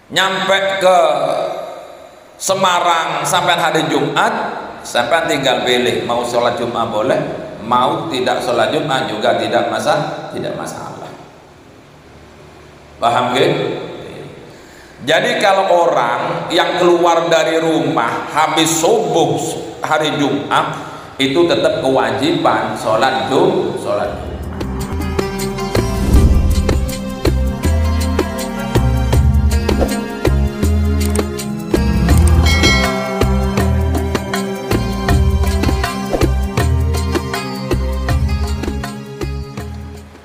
nyampe ke Semarang sampai hari Jumat, sampai tinggal pilih mau sholat Jumat boleh, mau tidak sholat Jumat juga tidak masalah. Paham gak? Jadi kalau orang yang keluar dari rumah habis subuh hari Jumat itu tetap kewajiban sholat Jumat.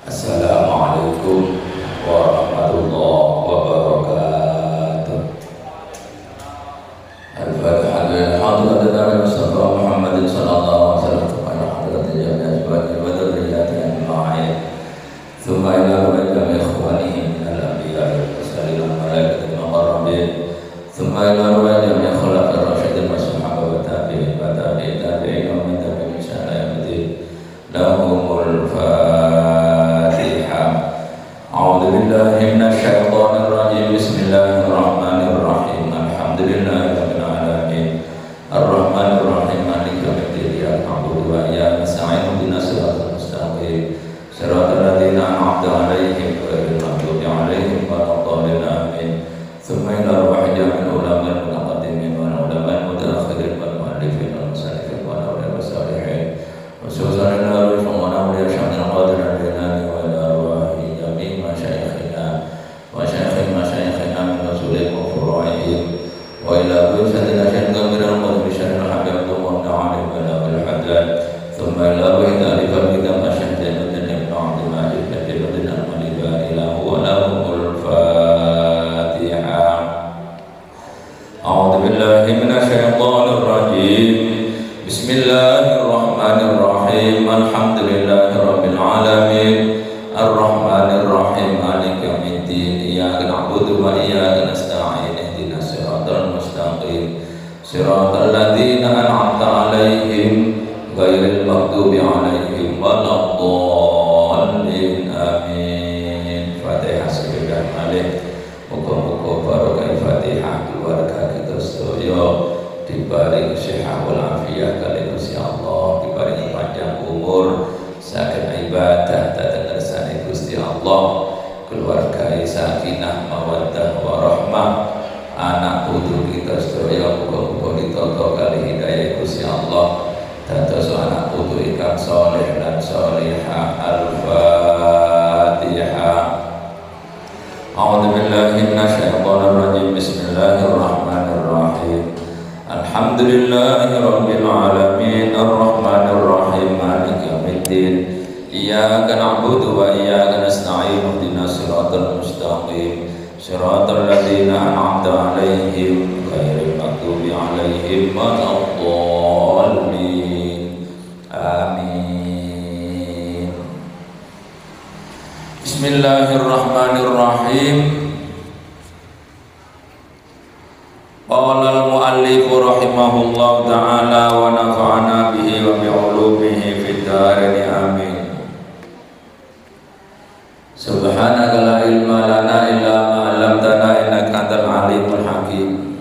Assalamualaikum warahmatullahi wabarakatuh. Al-Fatihah. Alhamdulillah Mustafa Muhammadin sallallahu alaihi wasallam ala hadratin jami'il azwaji wa dzurriyyatihi ajma'in. Tsumma ila ru'yati ikhwanihi min al-anbiya'i wal mursalin wal malaikati al-muqarrabin. Tsumma ila ru'yati jami'il khulafa'ir rasyidin wa sahabati wa tabi'in wa tabi'in wa min tabi'in ila yaumil lahumul أعوذ بالله من الشيطان الرجيم. بسم الله الرحمن الرحيم. الحمد لله رب العالمين الرحمن الرحيم مالك يوم الدين إياك نعبد وإياك نستعين اهدنا الصراط المستقيم صراط الذين أنعمت عليهم غير المغضوب عليهم ولا الضالين آمين. ثم إلى أرواح جميع العلماء المتقدمين والعلماء المتأخرين والمؤلفين والمصنفين والأولياء والصالحين وخصوصا إلى أرواح الأولياء شيخنا القادر الجيلاني وإلى أرواح وشيخنا من رسولهم وفروعهم وإلى بوسطنا شيخنا من المؤمن بشر الحبيب ومن عليهم وإلى بالحداد ثم إلى بيت ألف الكتاب الشيخ زين الدين بن عبد المجيد بن الدين المليبان إلى ولهم الفاتحة. أعوذ بالله من الشيطان الرجيم. بسم الله الرحمن الرحيم. الحمد لله رب العالمين الرحمن الرحيم مالك يوم الدين إياك نعبد وإياك نستعين اهدنا الصراط المستقيم صراط الذين أنعمت عليهم غير المغضوب عليهم ولا الضالين آمين. Fatihah sekian malih. Muga-muga barokah Fatihah keluarga kita sedaya diparingi sehat wal afiat kali Gusti Allah, diparingi panjang umur saking ibadah dhateng ngersane Gusti Allah, keluarga sakinah mawaddah warahmah, anak putu kita sedaya muga-muga ditata kali hidayah Gusti Allah, dados anak putu ingkang saleh lan salihah. Al-Fatihah. A'udzu billahi minasyaitonir rajim. Bismillahirrahmanirrahim. Alhamdulillahi rabbil alamin arrahmanir rahim maliki yaumiddin iyyaka na'budu wa iyyaka nasta'in ihdinas siratal mustaqim siratal ladzina an'amta 'alaihim ghairil maghdubi 'alaihim waladdallin. Amin. Bismillahirrahmanirrahim. Qala al-muallif rahimahullahu ta'ala wa nafa'ana bihi wa bi'ulumihi fid dharain amin. Subhanaka la ilma lana illa ma 'allamtana innaka antal alimul hakim.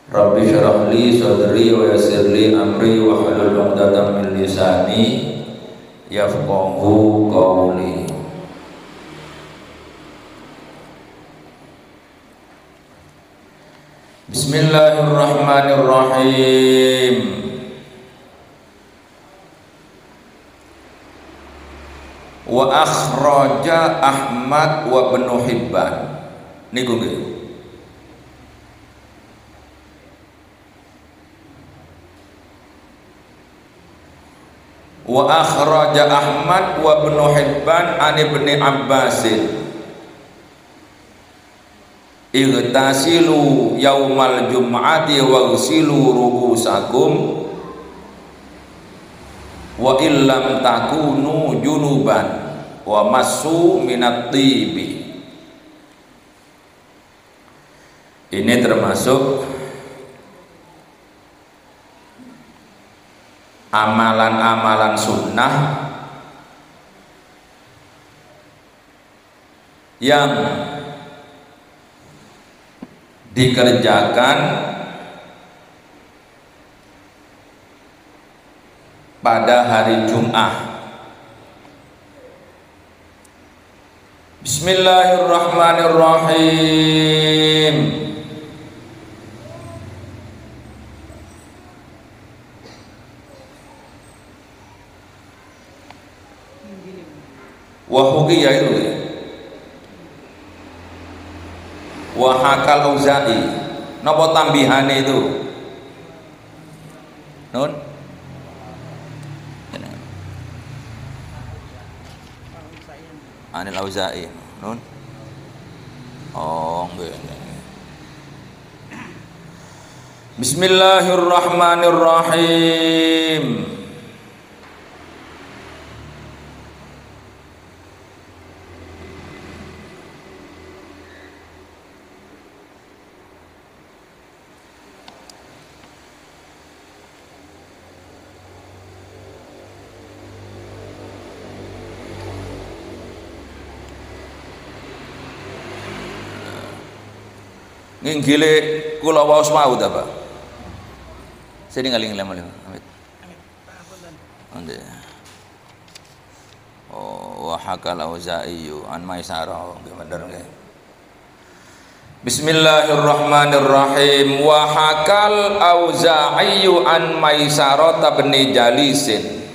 Rabbi shrah li sadri wa yassir li amri wa hlul 'uqdatam min lisani yafqahu qawli. Bismillahirrahmanirrahim. Wa akhraja Ahmad wa Ibnu Hibban. Niku nggih. Wa akhraja Ahmad wa Ibnu Hibban an Ibni Abbasin. Igtasilu yaumal jum'ati waghsilu ru'usakum wa illam takunu junuban wa massu minat tibi. Ini termasuk amalan-amalan sunnah yang dikerjakan pada hari Jumat. Bismillahirrahmanirrahim. Wahuki ya itu wahakal Auza'i. Napa tambihane itu? Nun? Anil Auza'i. Nun? Oh, nggih. Bismillahirrahmanirrahim. Nginggile kula waos mau ta, Pak? Sini ngaling lem. Amit. Oh, wa hakal Auza'i an Maisarah. Bener nggih. Bismillahirrahmanirrahim. Wa hakal Auza'i an Maisarah bin Jalisin.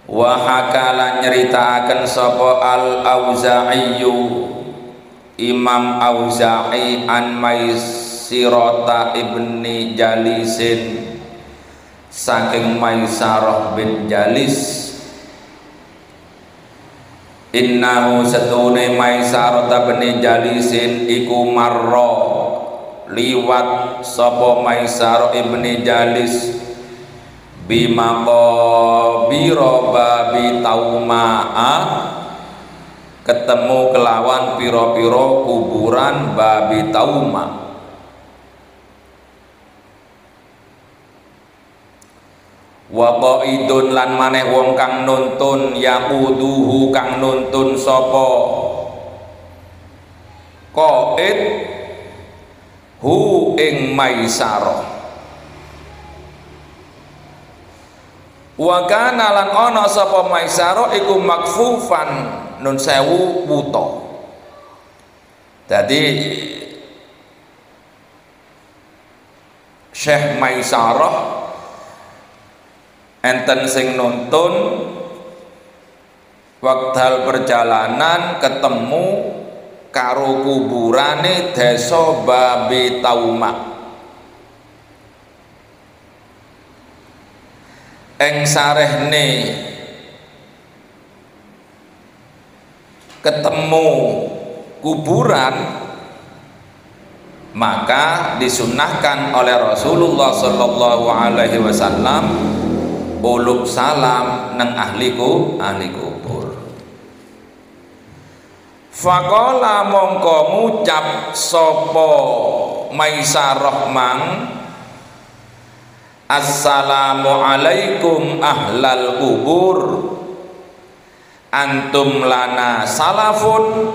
Wa hakala nyeritaaken sapa al Auza'i Imam Auza'i an Maisirata ibni Jalisin saking Maisarah bin Jalis. Innahu satune Maisarata bin Jalisin iku marra liwat sapa Maisarah ibni Jalis bimaqabira babi Tauma'a ketemu kelawan piro-piro kuburan babi Tauma. Wa qaidun lan maneh wong kang nuntun yaquduhu kang nuntun sapa qaid hu ing Maisarah. Wa kana lan ana sapa Maisarah iku makfufan nun sewu wuto. Jadi Syekh Maisarah enten sing nuntun wekdal perjalanan ketemu karo kuburane desa Babi Tauma. Ing sarehne ketemu kuburan, maka disunahkan oleh Rasulullah Sallallahu Alaihi Wasallam uluk salam nang ahli kubur. Faqala mongko ngucap sapa Maisarah mang, assalamu alaikum ahlal kubur, antum lana salafun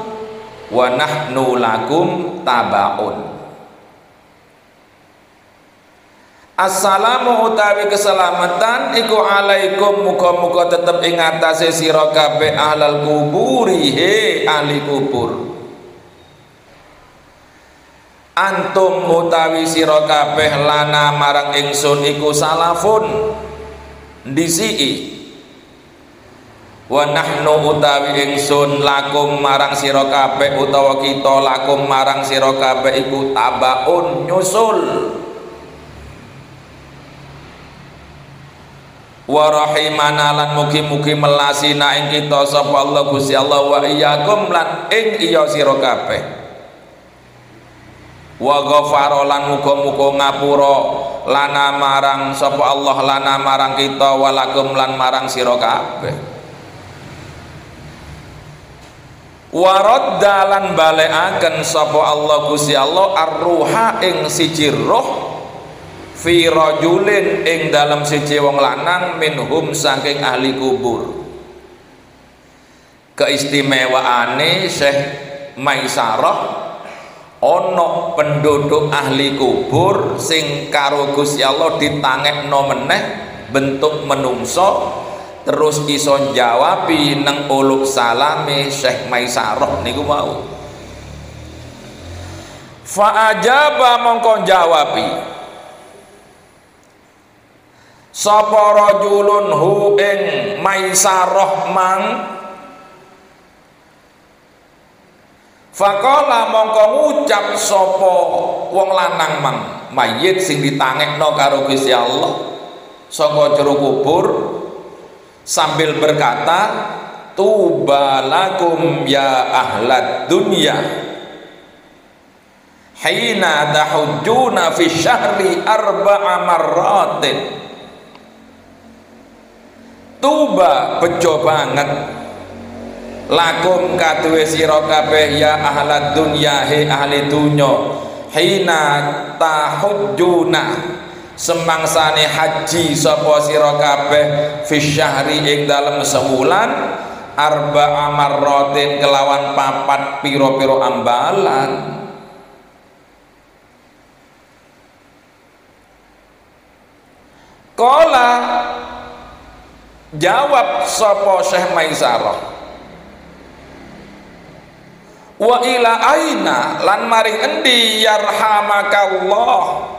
wa nahnu lakum tabaun. Assalamu utawi keselamatan iku alaikum, muga-muga tetep ing atase sira kabeh ahlal kuburi, he ahli kubur. Antum utawi sira kabeh lana marang ingsun iku salafun ndisiki, wa nahnu utawi ingsun lakum marang sira kabeh utawa kita lakum marang sira kabeh iku tabaun nyusul. Wa rahimana lan mugi-mugi melasina ing kita sapa Allah Gusti Allah wa iyyakum lan ing iya sira kabeh. Wa ghafara lan muga-muga ngapura lana marang sapa Allah lana marang kita walakum lan marang sira kabeh. Waradda lan balekaken sapa Allah Gusti Allah ar-ruha ing siji roh fi rajulin ing dalam siji wong lanang minhum saking ahli kubur. Keistimewaane Syekh Maisarah ana penduduk ahli kubur sing karo Gusti Allah ditangekno meneh bentuk menungso terus iso jawabi nang uluk salame Syekh Maisarah niku mau. Fa ajaba mongko jawabi sapa rajulun hu ing Maisarah mang. Faqala mongko ngucap sapa wong lanang mang mayit sing ditangekno karo Gusti Allah saka jero kubur sambil berkata, tuba lakum ya ahlad dunya hina tahujjuna fi syahri arba'a marratin. Tuba bejo banget lakum kaduwe sira kabeh ya ahlad dunya he ahli dunya hina tahujjuna semangsane haji sapa sira kabeh fi syahri ing dalem sewulan arba'a marratin kelawan papat pira-pira ambalan. Kala jawab sapa Syekh Maisarah, wa ila aina lan maring endi yarhamakallah.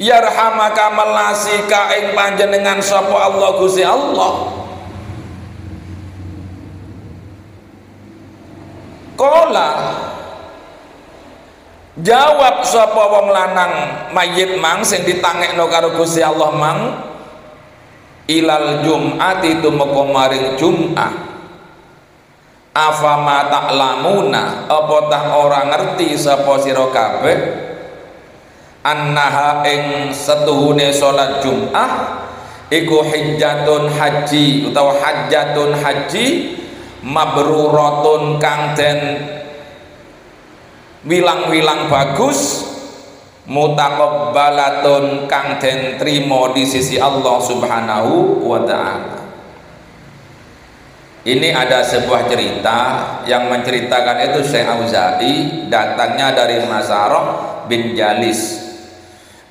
Yarhamaka melasika ing panjenengan sapa Allah Gusti Allah. Kola jawab sapa wong lanang mayit mang sing ditangekno karo Gusti Allah mang, ilal jum'ati tumeka maring Jum'ah. Afama ta'lamuna apa tah ora ngerti sapa sira kabeh annaha ing setuhune salat Jum'ah iku hajjatun haji utawa hajjatun haji mabruratun kang den wilang-wilang bagus mutaqabbalatun kang den trima di sisi Allah Subhanahu wa taala. Ini ada sebuah cerita yang menceritakan itu Syekh Auza'i, datangnya dari Maisarah bin Jalis.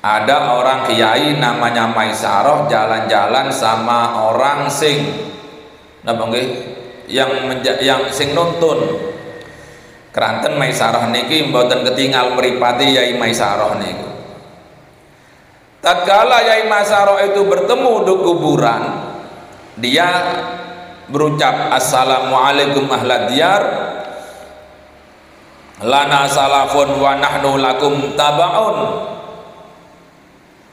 Ada orang kiai namanya Maisarah jalan-jalan sama orang sing napa nggih yang sing nuntun. Keranten Maisarah niki mboten ketinggal mripati Yai Maisarah niku. Tatkala Yai Maisarah itu bertemu di kuburan, dia berucap assalamualaikum ahlad diyar lana salafun wa nahnu lakum tabaun.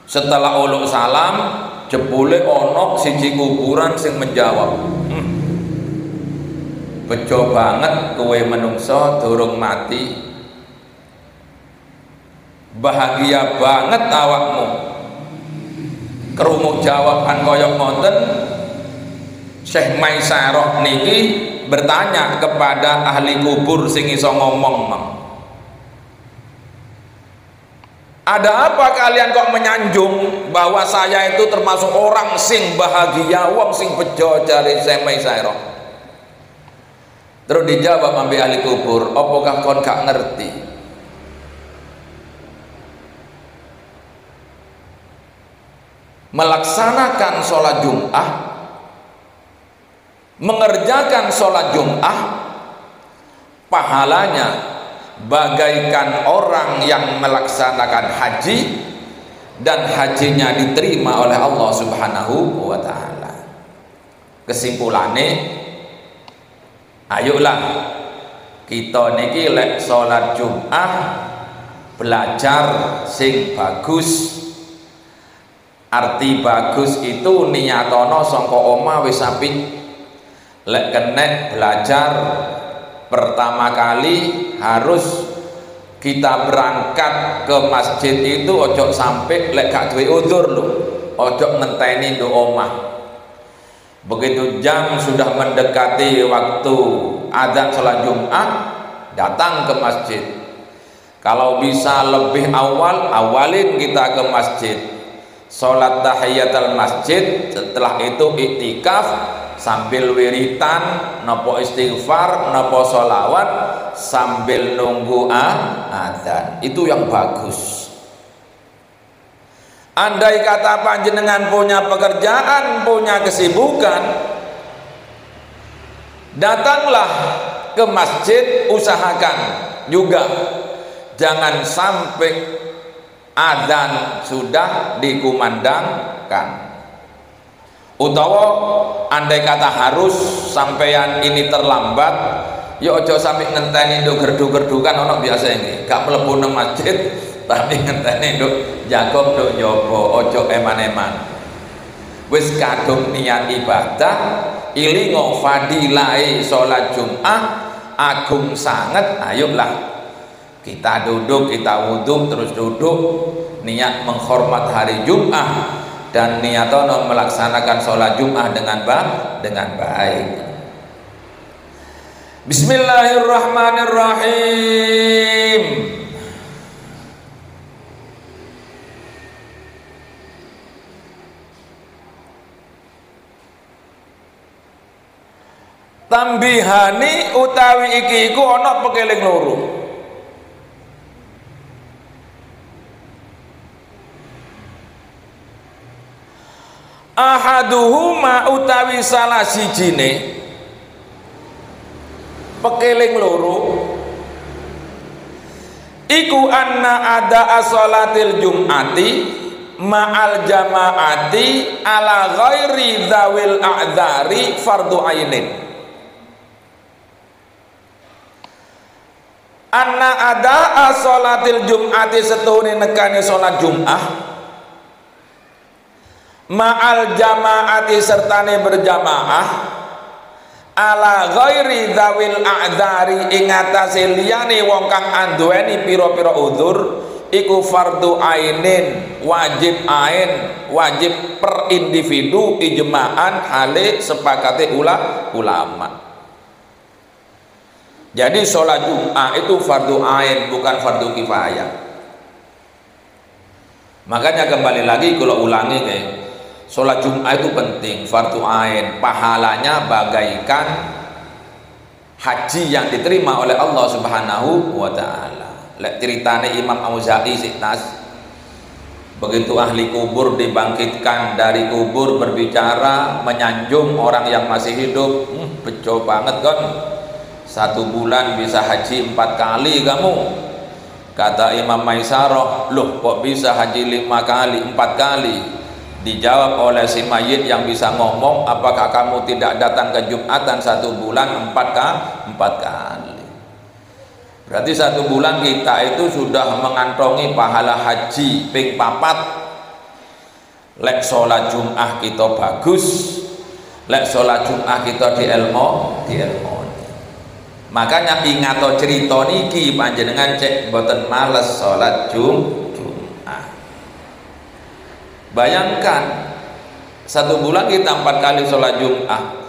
Setelah uluk salam jebule onok siji kuburan sing menjawab, bejo banget kowe menungso durung mati, bahagia banget awakmu krungu jawaban kaya ngoten. Syekh Maisarah niki bertanya kepada ahli kubur sing iso ngomong, Mang, ada apa kalian kok menyanjung bahwa saya itu termasuk orang sing bahagia, wong sing bejo, jare Syekh Maisarah. Terus dijawab ambil ahli kubur, apakah kon gak ngerti melaksanakan sholat Jum'ah, mengerjakan sholat Jum'ah pahalanya bagaikan orang yang melaksanakan haji dan hajinya diterima oleh Allah Subhanahu wa ta'ala. Kesimpulannya, ayolah kita niki lek sholat Jum'ah belajar sing bagus. Arti bagus itu niatono sangka omah wis apik. Lek kenek belajar pertama kali harus kita berangkat ke masjid itu ojo sampai lek gak duwe udzur lho, ojo ngenteni nduk omah. Begitu jam sudah mendekati waktu adzan sholat Jumat, datang ke masjid. Kalau bisa lebih awal, awalin kita ke masjid, sholat tahiyatul masjid, setelah itu iktikaf sambil wiritan napa istighfar napa sholawat sambil nunggu adzan, itu yang bagus. Andai kata panjenengan punya pekerjaan, punya kesibukan, datanglah ke masjid, usahakan juga jangan sampai adzan sudah dikumandangkan. Utawa andai kata harus sampeyan ini terlambat, ya ojo sampai ngenteni nduk gerdu-gerdukan ono biasa ini, gak mlebu nang masjid tapi ngenteni nduk jagong nduk nyoba, ojo eman-eman. Wis kadung niat ibadah, ilingo fadilai sholat Jumat agung sangat, ayolah kita duduk, kita wudhu terus duduk niat menghormat hari Jumat dan niatono melaksanakan sholat Jumat dengan baik. Bismillahirrahmanirrahim. Tambihani utawi iki iku ana pekeling loro. Ahaduhuma utawi salah sijine pekeling loro iku anna ada sholatil jum'ati ma'al jamaati ala ghairi dzawil a'dzari fardu ainin. Anna ada sholatil jum'ati setuhune nekane sholat Jum'ah ma'al jamaati sertane berjamaah ala ghairi dzawil a'dzari ing atase liyane wong kang anduweni pira-pira udzur iku fardu ainin, wajib ain, wajib per individu ijma'an hale sepakate ulama. Jadi sholat Jum'ah itu fardu ain, bukan fardu kifayah. Makanya kembali lagi kalau ulangi kayak sholat Jum'ah itu penting, fardu ain, pahalanya bagaikan haji yang diterima oleh Allah Subhanahu wa ta'ala. Lek ceritane Imam Auza'i Siknas, begitu ahli kubur dibangkitkan dari kubur berbicara menyanjung orang yang masih hidup, bejo banget kan, 1 bulan bisa haji 4 kali kamu. Kata Imam Maisarah, loh kok bisa haji 5 kali 4 kali? Dijawab oleh si mayit yang bisa ngomong, apakah kamu tidak datang ke Jumatan 1 bulan 4 kali? Berarti 1 bulan kita itu sudah mengantongi pahala haji ping 4. Lek sholat Jum'ah kita bagus, lek sholat Jum'ah kita di ilmu. Makanya ingato cerita niki panjenengan cek boten males sholat Jum'ah. Bayangkan 1 bulan kita 4 kali sholat Jum'ah.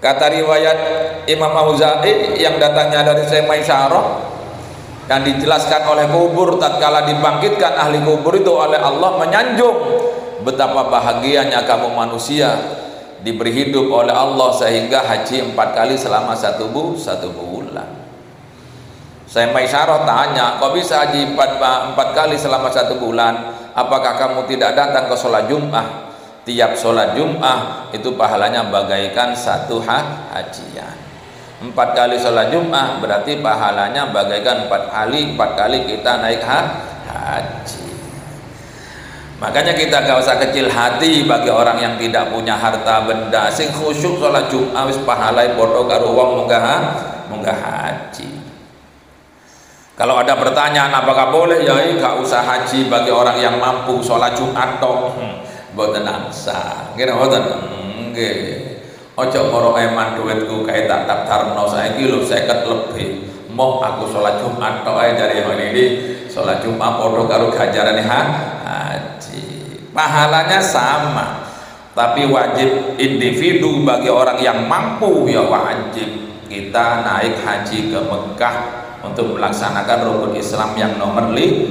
Kata riwayat Imam Auza'i yang datangnya dari Syekh Maisyarah dan dijelaskan oleh kubur, tatkala dibangkitkan ahli kubur itu oleh Allah menyanjung betapa bahagianya kamu manusia diberi hidup oleh Allah sehingga haji 4 kali selama 1 bulan. Saya Maisyarah tanya, kok bisa haji 4 kali selama 1 bulan? Apakah kamu tidak datang ke sholat Jum'ah? Tiap sholat Jum'ah itu pahalanya bagaikan 1 hajian. 4 kali sholat Jum'ah berarti pahalanya bagaikan 4 kali kita naik haji. Makanya kita gak usah kecil hati bagi orang yang tidak punya harta benda, sing khusyuk sholat Jum'ah wis pahalai podo karo wong munggah haji. Kalau ada pertanyaan apakah boleh, ya gak usah haji bagi orang yang mampu sholat Jumat toh. Mboten angsa. Nggih mboten. Nggih. Ojo moro eman duitku kae tak daftarno saiki lho 50 lebih. Moh aku sholat Jumat tok ae dari ini sholat Jumat podo karo ganjarane haji. Pahalanya sama. Tapi wajib individu bagi orang yang mampu ya wajib kita naik haji ke Mekah untuk melaksanakan rukun Islam yang nomor 5.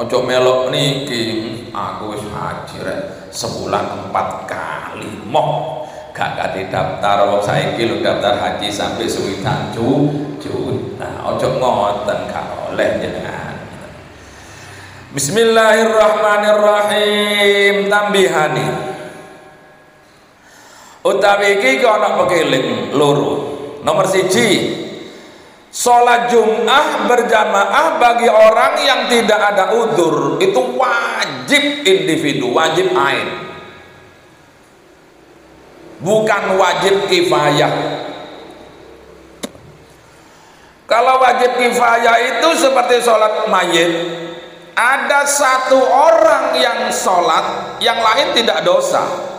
Ojo melok niki aku wis haji rek sebulan 4 kali. limo gak kate daftar wong saiki lho daftar haji sampai 1 juta. Ojo ngoten gak oleh jenengan. Bismillahirrahmanirrahim. Tambihani utawi iki ana pekeling loro. Nomor 1, sholat Jum'ah berjamaah bagi orang yang tidak ada udzur itu wajib individu, wajib ain, bukan wajib kifayah. Kalau wajib kifayah itu seperti sholat mayit, ada 1 orang yang sholat, yang lain tidak dosa.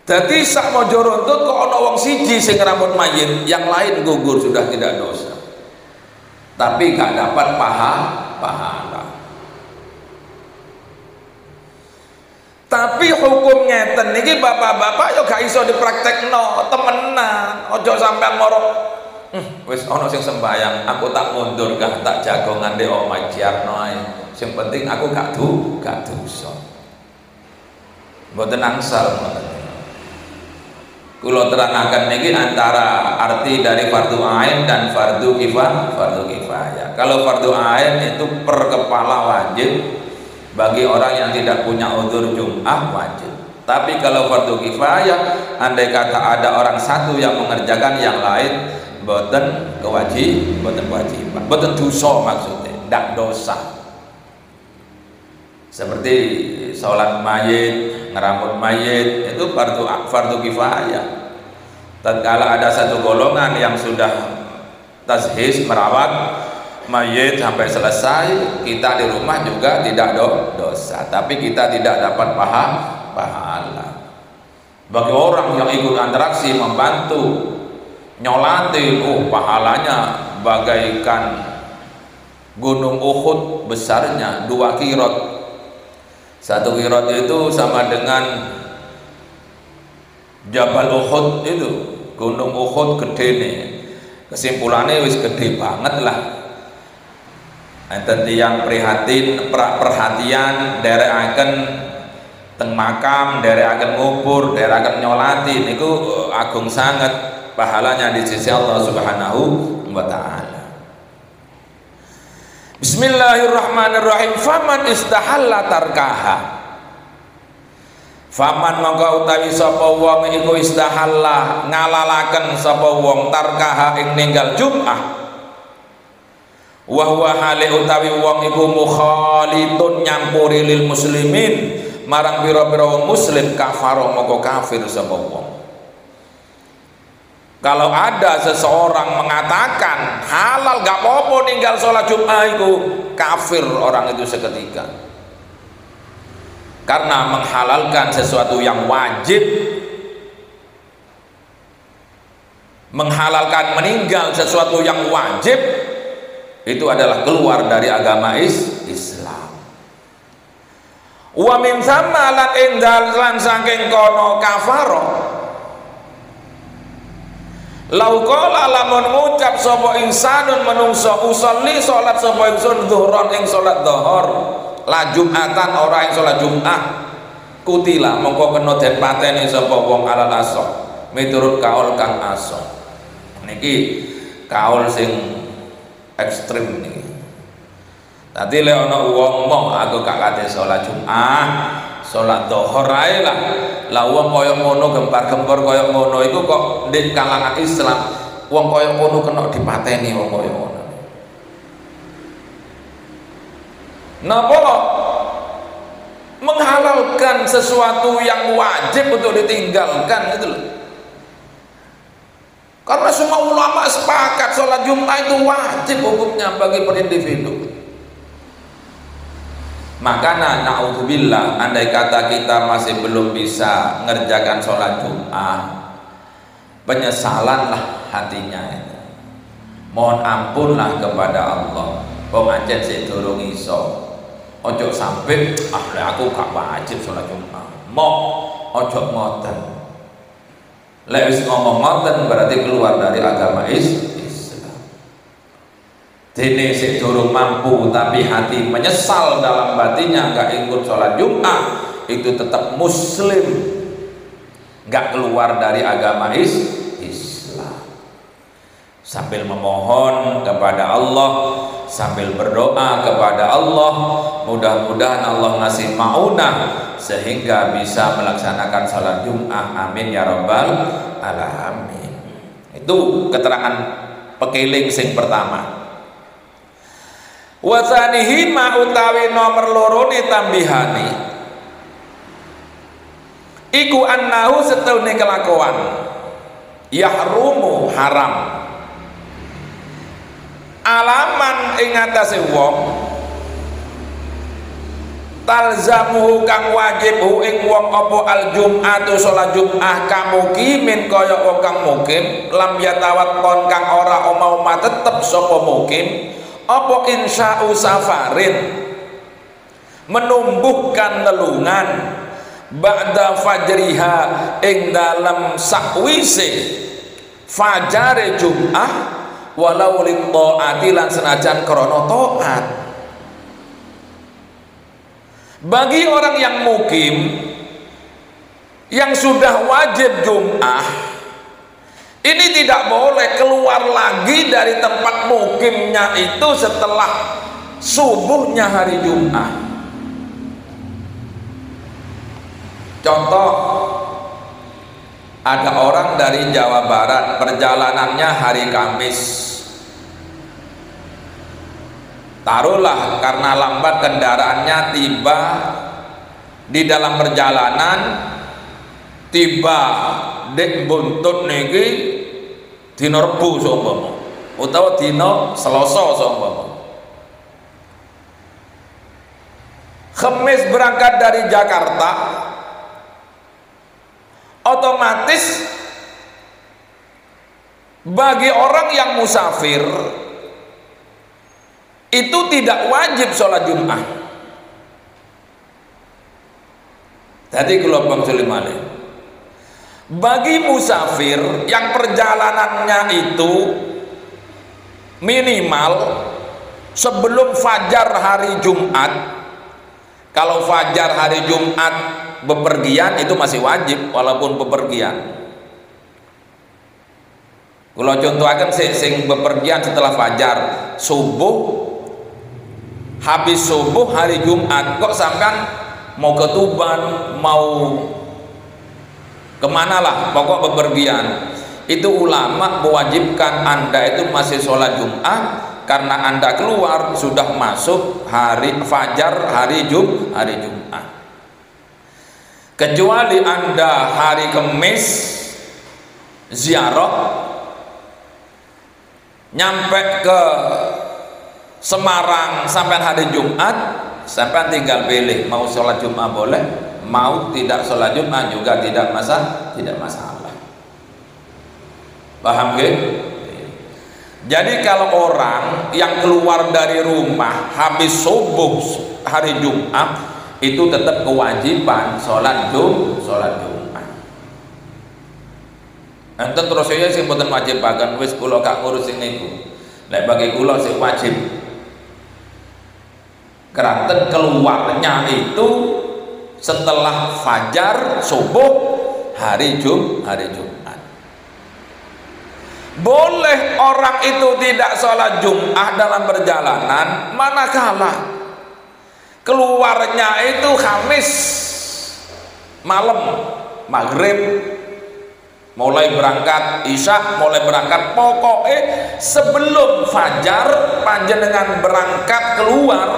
Jadi sak mojo runtut kok ana wong siji sing ngrambut mayit, yang lain gugur sudah tidak dosa. Tapi gak dapat pahala. Tapi hukum ngeten niki bapak-bapak yo gak iso dipraktekno temenan. Ojo sampean moro wis ana sing sembayang, aku tak mundur gak tak jagongan ndek omah Jarno ae. Sing penting aku gak dosa. Mboten angsal ngoten. Kula terangaken niki antara arti dari fardu ain dan fardu kifayah. Kalau fardu ain itu per kepala wajib bagi orang yang tidak punya udzur Jum'ah wajib. Tapi kalau fardu kifayah, andai kata ada orang 1 yang mengerjakan, yang lain boten kewajiban, boten dosa maksudnya, ndak dosa. Seperti sholat mayit, ngerambut mayit itu fardu kifayah. Tatkala ada 1 golongan yang sudah tashis merawat mayit sampai selesai, kita di rumah juga tidak dosa, tapi kita tidak dapat pahala. Bagi orang yang ikut interaksi membantu nyolatin, pahalanya bagaikan gunung Uhud besarnya, 2 kirot. 1 kirot itu sama dengan Jabal Uhud itu, gunung Uhud gede nih. Kesimpulannya wis gede banget lah. Enten tiyang perhatian derekaken teng makam, derekaken ngubur, derekaken nyolati niku agung sangat pahalanya di sisi Allah Subhanahu wa taala. Bismillahirrahmanirrahim. Faman istahalla tarkaha. Faman mongko utawi sapa wong iku istahalla ngalalaken sapa wong tarkaha ing ninggal Jum'ah. Wa huwa hale utawi wong iku mukhalitun nyampuri lil muslimin marang pira-pira wong muslim, kafaro mongko kafir sapa wong. Kalau ada seseorang mengatakan halal gak apa-apa ninggal sholat Jum'ah itu, kafir orang itu seketika. Karena menghalalkan sesuatu yang wajib, menghalalkan meninggal sesuatu yang wajib, itu adalah keluar dari agama Islam. Wa min thamma lan indal lan saking kono kafaro, lau qala lamun ngucap sapa insanun menungso usolli salat sapa ingsun zuhron ing salat dhuhur la Jum'atan ora ing salat Jum'ah, kutila mongko kena den pateni sapa wong alal asah miturut kaul kang asah. Niki kaul sing ekstrim niki. Tadi lek ana wong mong aku gak kate salat Jum'ah, salat dhuhur ae lah. Lah wong kaya ngono gempar-gempor kaya ngono iku kok ndek kalangan Islam wong kaya ngono kena dipateni wong kaya ngono. Napa menghalalkan sesuatu yang wajib untuk ditinggalkan itu loh. Karena semua ulama sepakat sholat Jumat itu wajib hukumnya bagi per individu. Makanya na'udzubillah, andai kata kita masih belum bisa ngerjakan sholat Jumat, penyesalanlah hatinya itu. Mohon ampunlah kepada Allah. Wong ancen sik durung iso. Ojo sampai aku gak wajib sholat Jumat. Ojo ngoten. Lek wis ngomong ngoten berarti keluar dari agama Islam. dene sik durung mampu tapi hati menyesal dalam batinnya nggak ikut sholat Jumat, itu tetap muslim, nggak keluar dari agama Islam. Sambil memohon kepada Allah, sambil berdoa kepada Allah, mudah-mudahan Allah ngasih maunah sehingga bisa melaksanakan sholat Jumat. Amin ya rabbal alamin. Itu keterangan pekeling sing pertama. Wasanihi ma utawi nomor loro ni tambihani iku annahu setune kelakuan yahrumu haram alaman ing atase wong talzamuhu kang wajib ing wong apa al jum'atu salat Jum'ah kamukimin kaya wong kang mukim lam yatawat kon kang ora oma tetep sapa mukim apa insya'u safarin menumbuhkan lelungan ba'da fajriha ing dalam sakwise fajare Jum'ah walau lim ta'ati lan senajan krana taat. Bagi orang yang mukim yang sudah wajib Jum'ah, ini tidak boleh keluar lagi dari tempat mukimnya itu setelah subuhnya hari Jum'ah. Contoh, ada orang dari Jawa Barat, perjalanannya hari Kamis. Taruhlah karena lambat kendaraannya, tiba di dalam perjalanan, tiba dek buntut niki dina Rebo seumpama utawa dina Selasa seumpama. Kamis berangkat dari Jakarta, otomatis bagi orang yang musafir itu tidak wajib sholat Jum'ah. Tadi gelombang Sulimale, bagi musafir yang perjalanannya itu minimal sebelum fajar hari Jumat. Kalau fajar hari Jumat bepergian itu masih wajib walaupun bepergian. Kalau contoh akan sing bepergian setelah fajar subuh, habis subuh hari Jumat kok sampean mau ke Tuban, mau kemana lah, pokok bepergian, itu ulama mewajibkan Anda itu masih sholat Jumat karena Anda keluar sudah masuk hari fajar hari Jumat. Kecuali Anda hari Kamis ziarah nyampe ke Semarang sampai hari Jumat, sampai tinggal pilih mau sholat Jumat boleh, mau tidak sholat Jumat juga tidak masalah. Paham gak? Jadi kalau orang yang keluar dari rumah habis subuh hari Jumat itu tetap kewajiban sholat Jumat. Enten terus saya sing mboten wajib bagan wis kula gak ngurus sing niku. Lek bagi kula sing wajib keranten keluarnya itu setelah fajar subuh hari Jumat. Boleh orang itu tidak sholat Jumat dalam perjalanan manakala keluarnya itu Kamis malam maghrib, mulai berangkat Isya, mulai berangkat pokoknya sebelum fajar panjenengan berangkat keluar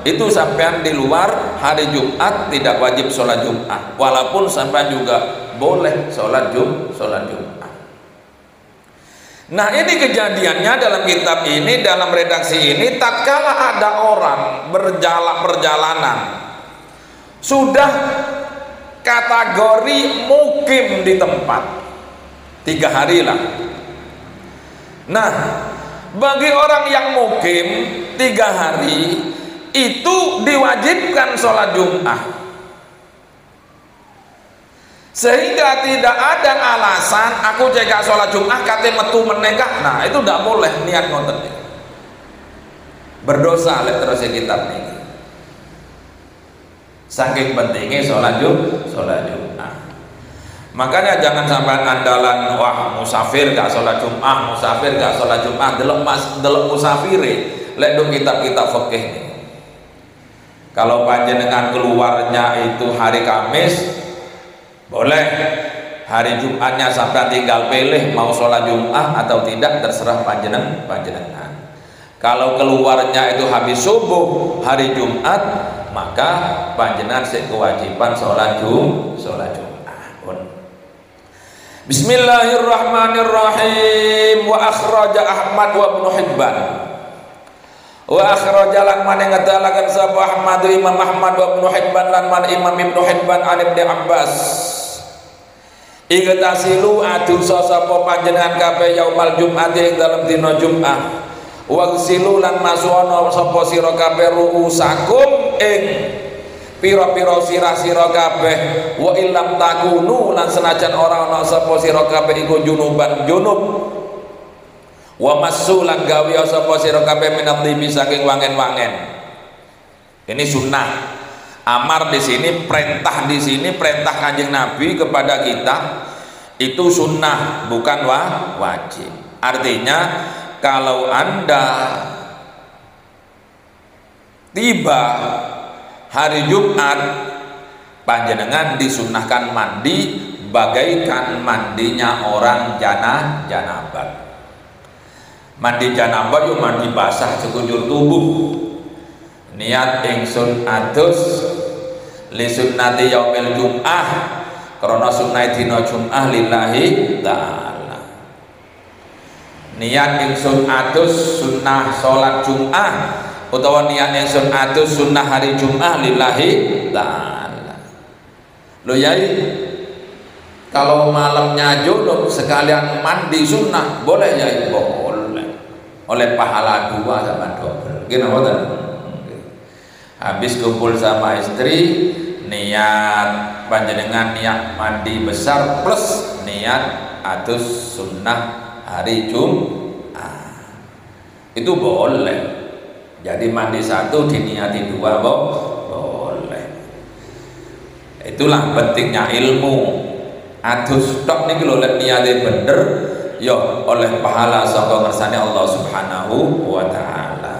itu sampean di luar hari Jumat tidak wajib sholat Jumat, walaupun sampean juga boleh sholat Jumat. Nah ini kejadiannya dalam kitab ini, dalam redaksi ini, tatkala ada orang perjalanan sudah kategori mukim di tempat 3 hari lah. Nah bagi orang yang mukim 3 hari itu diwajibkan sholat Jumat, sehingga tidak ada alasan aku cegah sholat Jumat kate metu menegak. Nah itu tidak boleh niat ngoten. berdosa lek terus kitab niki. Saking pentingnya sholat Jumat. Makanya jangan sampai andalan wah musafir gak sholat Jumat, musafir gak sholat Jumat, delok musafire lek do kitab-kitab fikih nih. Kalau panjenengan keluarnya itu hari Kamis boleh, hari Jumatnya sampai tinggal pilih mau sholat Jumat atau tidak, terserah panjenengan. Kalau keluarnya itu habis subuh hari Jumat, maka panjenengan kewajiban sholat Jumat. Bismillahirrahmanirrahim. Wa akhraja Ahmad wa Ibnu Hibban. Wa akhraja lan man ngatalaken sapa Ahmad Imam Ahmad wa Ibnu Hibban lan man Imam Ibnu Hibban an Ibnu Abbas. Igtasilu adu sapa panjenengan kabeh yaumal Jum'ati ing dalem dina Jumat. Wa gsilu lan masuwana sapa sira kabeh ruusakum ing pira-pira sirah-sira kabeh wa illam takunu lan senajan ora ana sapa sira kabeh iku junuban junub wa masulan gawe sapa sira kabeh minadhibi saking wangen-wangen. Ini sunnah. Amar di sini, perintah di sini, perintah Kanjeng Nabi kepada kita itu sunnah, bukan wajib. Artinya kalau Anda tiba hari Jumat, panjenengan disunnahkan mandi bagaikan mandinya orang janabat. Mandi janabat yo mandi basah sekujur tubuh. Niat ingsun adus li sunnati yaumil Jum'ah, karena sunnah dina Jum'ah lillahi ta'ala. Niat ingsun adus sunnah salat Jum'ah utawa niat ingsun adus sunnah hari Jumat lillahi ta'ala. Lo yai, kalau malamnya junub sekalian mandi sunnah boleh ya? Boleh, oleh pahala 2 sama double. Gimana boten? Habis kumpul sama istri, niat panjenengan niat mandi besar plus niat adus sunnah hari Jumat, itu boleh. Jadi mandi 1 diniati 2 boleh. Itulah pentingnya ilmu. Adus tok niki lho lek niate bener ya oleh pahala saka ngersane Allah Subhanahu wa taala.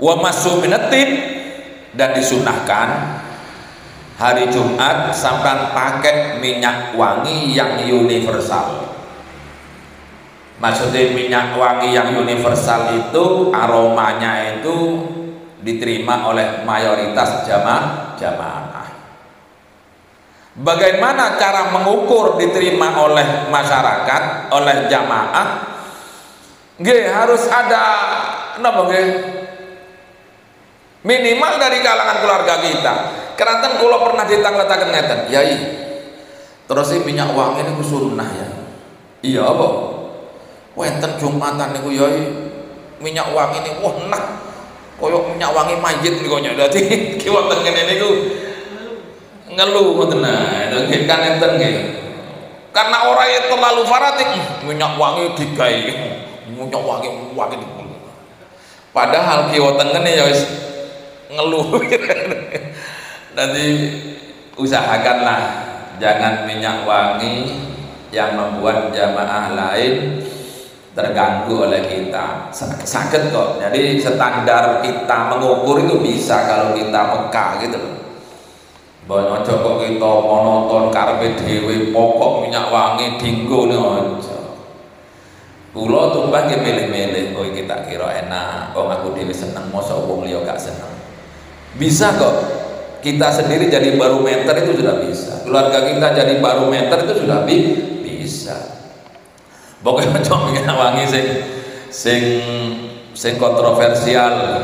Wa masu minatib, dan disunahkan hari Jumat sampai pakai minyak wangi yang universal. Maksudnya minyak wangi yang universal itu aromanya itu diterima oleh mayoritas jamaah. Bagaimana cara mengukur diterima oleh masyarakat, oleh jamaah? Nggih, harus ada napa nggih? Minimal dari kalangan keluarga kita. Keranten kula pernah ditangletaken ngeten, Yai. Terus minyak wangi niku sunnah ya. Iya apa? Wenten Jumatan niku Yai, minyak wangi niku wah enak. Koyok minyak wangi mayit niku nya. Dadi kiwa teng kene niku ngeluh ngoten. Nah, itu kan enten nggih. Karena orang yang terlalu fanatik, minyak wangi digawe. Minyak wangi. Padahal kiwa teng kene ya wis ngeluh. Nanti usahakanlah jangan minyak wangi yang membuat jamaah lain terganggu oleh kita. Sakit kok. Jadi standar kita mengukur itu bisa kalau kita peka gitu loh. Banyak kok kita monoton karepe dhewe pokok minyak wangi dinggo aja. Kula tumbang nggih milih-milih, oh kita kira enak, kok aku dhewe seneng, mosok wong liya gak seneng. Bisa kok, kita sendiri jadi barometer itu sudah bisa, keluarga kita jadi barometer itu sudah bisa. Pokoknya macam minyak wangi sing kontroversial.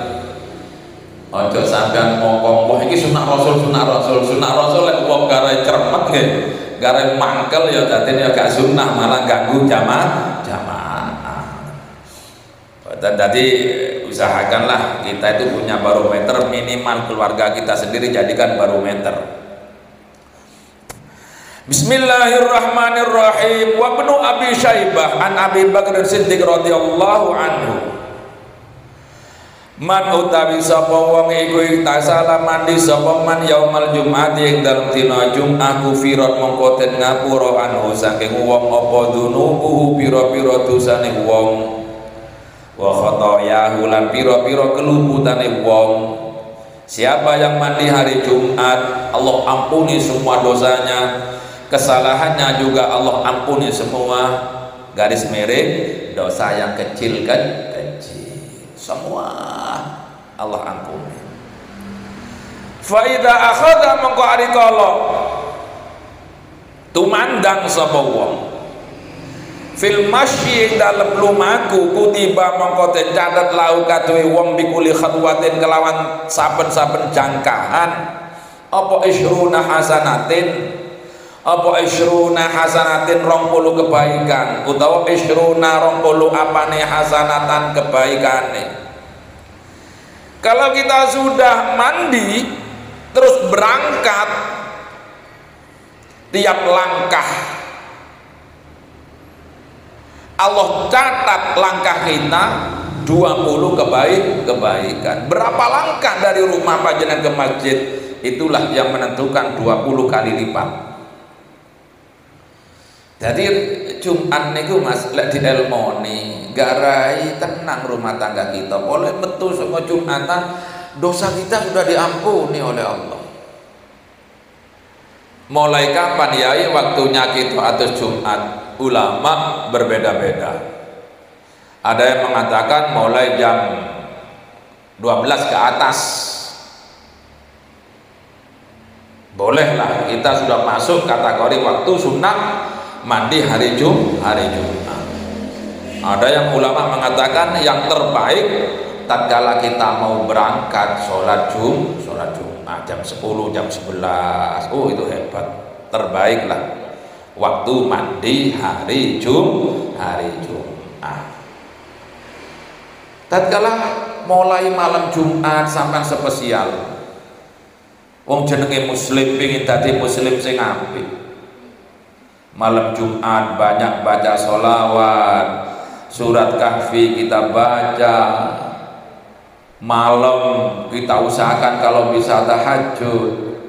Ojo sampean ngomong, wah ini sunah rasul lek wong gare cermet nggih, gare mangkel ya dadi ya gak sunah, malah ganggu jamaah. Dan tadi usahakanlah kita itu punya barometer, minimal keluarga kita sendiri jadikan barometer. Bismillahirrahmanirrahim. Wa ibnu Abi Syaibah an Abi Bakr Siddiq radhiyallahu anhu. Man utawi sapa wong iku tasala mandi sapa man yaumal jum'ati ing dalem dina Jumat kufirat mongko den ngapura anhu saking wong apa dunubuhu pira-pira dosane wong wa khotoyahu lan pira-pira keluputane wong. Siapa yang mandi hari Jumat, Allah ampuni semua dosanya, kesalahannya juga Allah ampuni semua. Garis miring, dosa yang kecil kan semua Allah ampuni. Fa idza akhadha mongko ari kala tumandang sapa wong fil masyi dalem lumaku kutiba mongko den catet lau kaduwe wong bikuli khatwatin kelawan saben-saben jangkaan apa isruna hasanatin apa isruna hasanatin 20 kebaikan utawa isruna 20 apane hasanatan kebaikane. Kalau kita sudah mandi terus berangkat, tiap langkah Allah catat langkah kita 20 kebaikan. Berapa langkah dari rumah panjenengan ke masjid, itulah yang menentukan 20 kali lipat. Jadi Jumat niku Mas lek dielmoni garai tenang rumah tangga kita. Boleh metu sama Jumatan, dosa kita sudah diampuni oleh Allah. Mulai kapan yai waktunya kita atas Jumat? Ulama berbeda-beda. Ada yang mengatakan mulai jam 12 ke atas. Bolehlah kita sudah masuk kategori waktu sunnah mandi hari Jumat. Ada yang ulama mengatakan yang terbaik tatkala kita mau berangkat sholat Jumat jam 10, jam 11. Oh itu hebat, terbaiklah waktu mandi hari Jumat. Tatkala mulai malam Jumat sampai spesial. Wong jenenge muslim pengin dadi muslim sing apik. Malam Jumat banyak baca sholawat, surat kahfi kita baca, malam kita usahakan kalau bisa tahajud.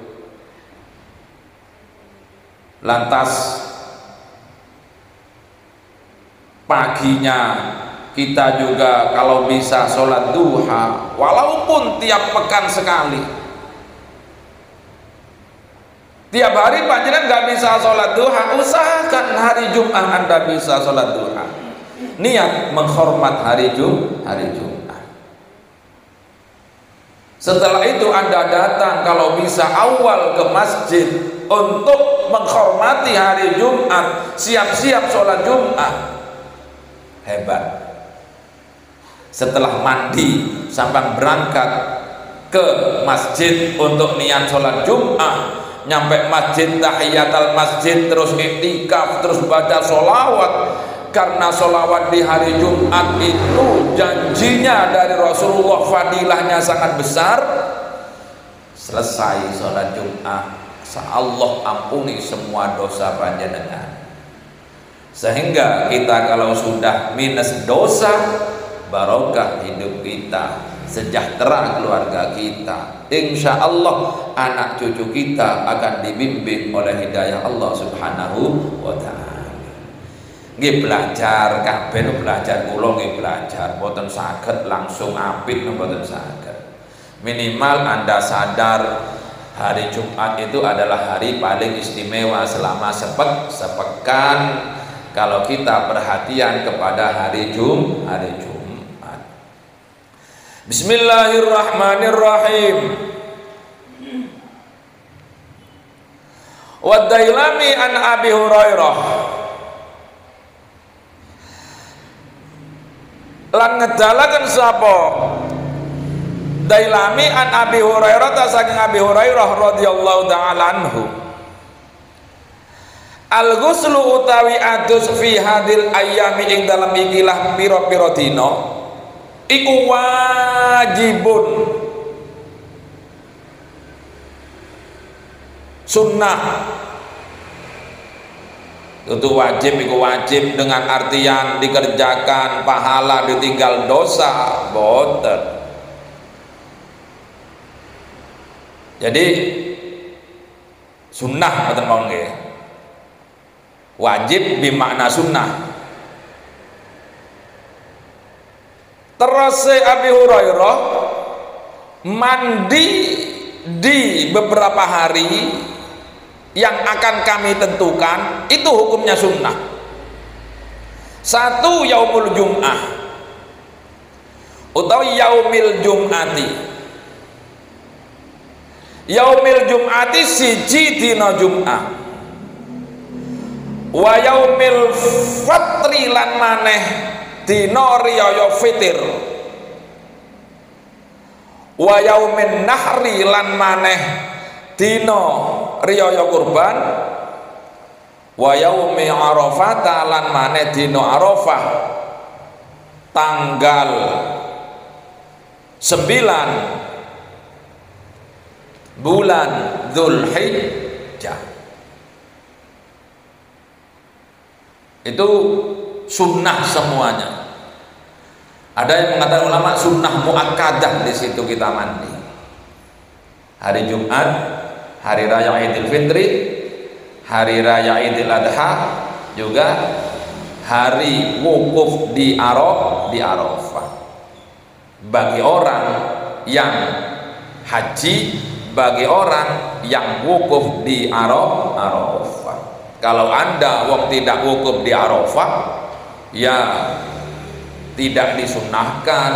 Lantas paginya kita juga kalau bisa sholat duha, walaupun tiap pekan sekali. Tiap hari panjenengan nggak bisa sholat duha, usahakan hari Jumat Anda bisa sholat duha. Niat menghormat hari Jumat. Setelah itu Anda datang kalau bisa awal ke masjid untuk menghormati hari Jumat, siap-siap sholat Jumat. Hebat. Setelah mandi sampai berangkat ke masjid untuk niat sholat Jumat, nyampe masjid tahiyatul masjid, terus iktikaf, terus baca sholawat. Karena sholawat di hari Jumat itu janjinya dari Rasulullah fadilahnya sangat besar. Selesai sholat Jumat, Allah ampuni semua dosa panjenengan. Sehingga kita kalau sudah minus dosa, barokah hidup kita, sejahtera keluarga kita. Insya Allah anak cucu kita akan dibimbing oleh hidayah Allah Subhanahu wa ta'ala. Nggih belajar kabeh, belajar kula nggih belajar, mboten saged langsung apik mboten saged. Minimal Anda sadar hari Jumat itu adalah hari paling istimewa selama sepekan kalau kita perhatian kepada hari Jumat. Bismillahirrahmanirrahim. Wa Dailami an Abi Hurairah. Lan ngedalaken sapa Dailami an Abi Hurairah ta saking Abi Hurairah radhiyallahu ta'ala anhu. Al-ghuslu utawi adus fi hadil ayami ing dalam ikilah pira-pira dina iku wajibun sunnah Untuk wajib itu wajib dengan artian dikerjakan pahala ditinggal dosa, boten. Jadi sunnah boten mawon nggih. Wajib bermakna sunnah. Terus Abi Hurairah mandi di beberapa hari yang akan kami tentukan itu hukumnya sunnah. Satu yaumul jum'ah atau yaumil jum'ati. Yaumil jum'ati siji dina jum'ah. Wa yaumil fitri lan maneh dina riyaya fitir. Wa yaumin nahri lan maneh dina riyaya kurban. Wa yaumi arafah lan maneh dina arafah tanggal 9 bulan Dzulhijjah. Itu sunnah semuanya. Ada yang mengatakan ulama sunnah muakkadah, di situ kita mandi. Hari Jumat, hari raya Idul Fitri, hari raya Idul Adha, juga hari wukuf di Arafah. Bagi orang yang haji, bagi orang yang wukuf di Arafah. Kalau Anda tidak wukuf di Arafah, ya tidak disunnahkan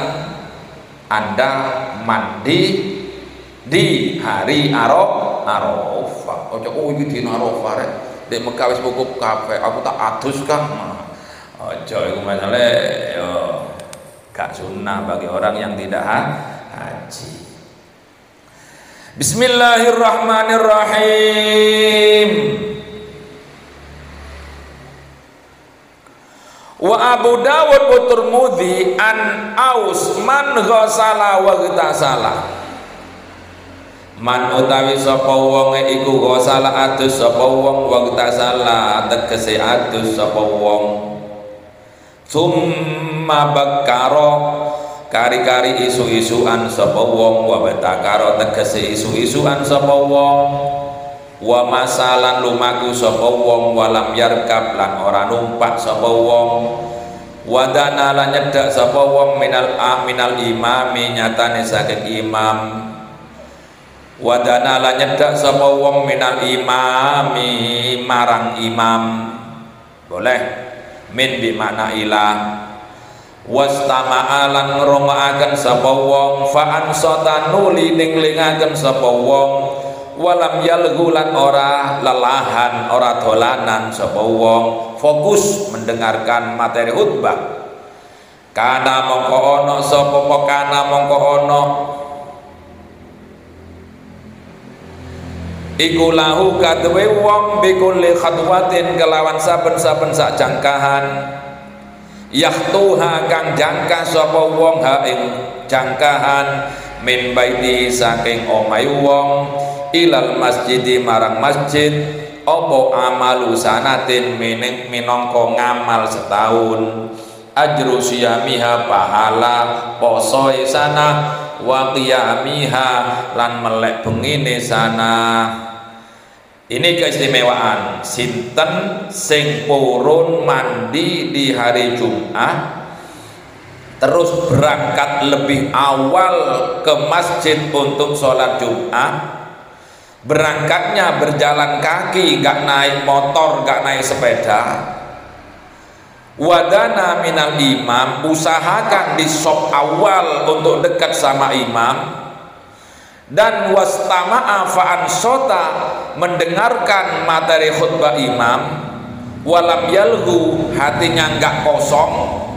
Anda mandi di hari Arafah. Oh iki dina Arafah rek. Dek Mekah wis wukuf kabeh, aku tak adus kah. Ojo iku masale yo gak sunnah bagi orang yang tidak haji. Bismillahirrahmanirrahim. Wa Abu Dawud wa Tirmidzi an Aus man ghasala wa ghtasala. Man utawi sapa wong iku ghasala adus sapa wong wa ghtasala tegese adus sapa wong. Summa bakaro kari-kari isu-isuan sapa wong wa batakaro tegese isu-isuan sapa wong. Wa masalan lumaku sapa wong walam yarkab lan ora numpak sapa wong. Wadana lan nyedak sapa wong minal imami nyatane saking imam. Wadana lan nyedak sapa wong minal imami marang imam. Boleh min bi makna ilah. Wastama'a lan ngrungokaken sapa wong fa ansata nuli ninglingaken sapa wong. Walam yalghulan ora lelahan ora dolanan sapa wong fokus mendengarkan materi khutbah. Kana mongko ana sapa kana mongko ana iku lahu kadwe wong bikulli khatwatin kelawan saben-saben sak jangkahan yahtuha kang jangkah sapa wong ha ing jangkahan min baiti saking omahe wong ilal masjidi marang masjid opo amalu sanatin minangka ngamal setahun ajru siyamiha pahala posoe sana wa qiyamiha lan melek bengine sana. Ini keistimewaan sinten sing purun mandi di hari Jumat terus berangkat lebih awal ke masjid untuk sholat Jumat. Berangkatnya berjalan kaki, gak naik motor, gak naik sepeda. Wadana minal imam, usahakan di sop awal untuk dekat sama imam. Dan wastama'a fa'an sota, mendengarkan materi khutbah imam. Walam yalhu, hatinya gak kosong.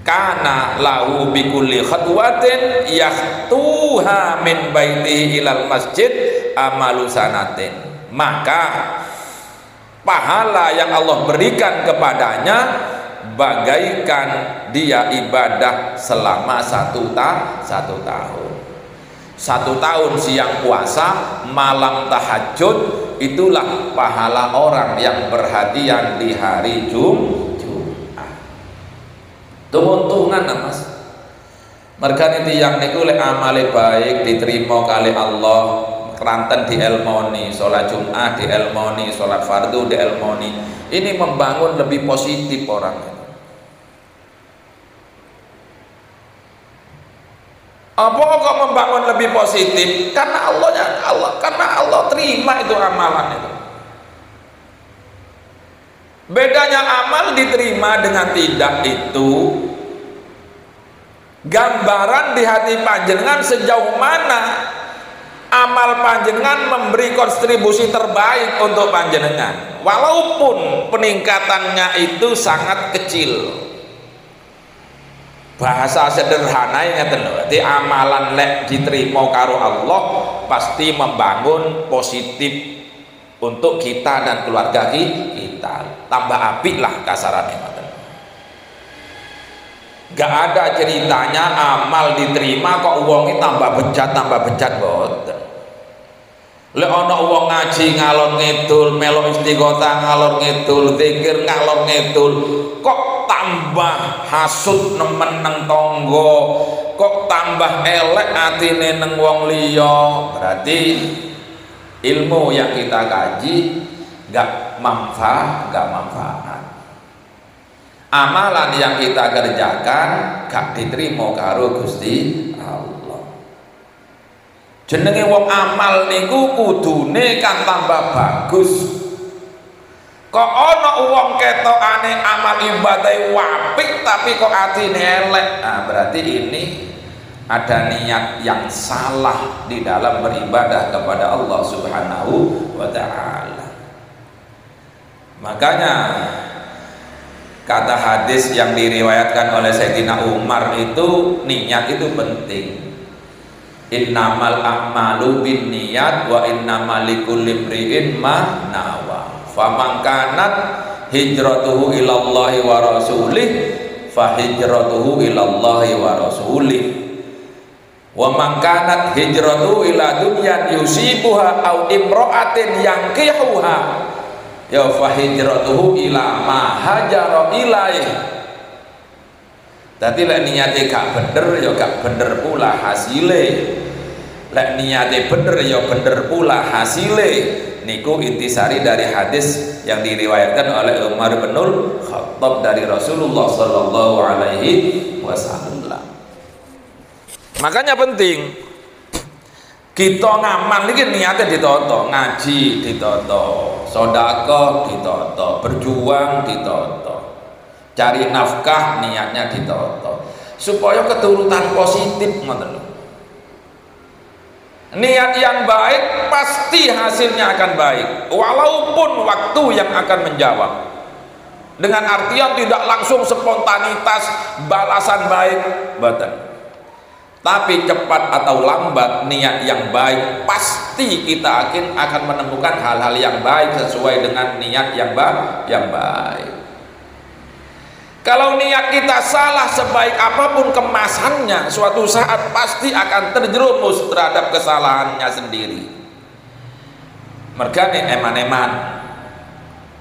Kana lahu bikulli khatwatin yahtuha min baiti ilal masjid amalu sanatin. Maka pahala yang Allah berikan kepadanya bagaikan dia ibadah selama satu tahun. 1 tahun siang puasa, malam tahajud, itulah pahala orang yang perhatian di hari Jumat. Tuntungan Mas. Mergane tiyang niku lek amale baik diterima kali Allah, keranten dielmoni, sholat Jumat dielmoni, sholat fardu dielmoni. Ini membangun lebih positif orang. Apa kok membangun lebih positif? Karena Allah terima itu amalan itu. Bedanya amal diterima dengan tidak itu gambaran di hati panjenengan sejauh mana amal panjenengan memberi kontribusi terbaik untuk panjenengan, walaupun peningkatannya itu sangat kecil. Bahasa sederhana ngeten lho, di amalan lek diterima karo Allah pasti membangun positif untuk kita dan keluarga kita. Tambah apik lah kasarannya ngoten. Gak ada ceritanya amal diterima kok uangnya tambah bejat boten. Lek ana wong ngaji ngalor ngidul, melu istighosah ngalor ngidul, zikir ngalor ngidul, kok tambah hasud nemen nang tangga, kok tambah elek atine nang wong liya. Berarti ilmu yang kita kaji gak manfaat. Amalan yang kita kerjakan gak diterima karo Gusti Allah. Jenenge wong amal niku kudune kan tambah bagus. Kok ana wong ketokane amal ibadah apik tapi kok atine elek. Nah, berarti ini ada niat yang salah di dalam beribadah kepada Allah Subhanahu wa taala. Makanya kata hadis yang diriwayatkan oleh Sayyidina Umar itu niat itu penting. Innamal a'malu binniyat wa innamal likulli imri'in ma nawa. Faman kanat hijratuhu ilallahi wa rasulih fa hijratuhu ilallahi wa rasulih. Wa man kanat hijratuhu ila dunyan yusibuha au imra'atin yankihuha ya fa hijratuhu ila ma hajara ilaih. Dadi lek niate gak bener ya gak bener pula hasile. Lek niate bener ya bener pula hasile. Niku intisari dari hadis yang diriwayatkan oleh Umar bin Khattab dari Rasulullah sallallahu alaihi wasallam. Makanya penting kita ngamal iki niate ditoto, ngaji ditoto, sedekah ditoto, berjuang ditoto, cari nafkah niatnya ditoto, supaya keturutan positif ngoten lho. Niat yang baik pasti hasilnya akan baik, walaupun waktu yang akan menjawab. Dengan artian tidak langsung spontanitas balasan baik, boten. Tapi cepat atau lambat niat yang baik pasti kita akan menemukan hal-hal yang baik sesuai dengan niat yang baik. Kalau niat kita salah, sebaik apapun kemasannya, suatu saat pasti akan terjerumus terhadap kesalahannya sendiri. Mergane eman-eman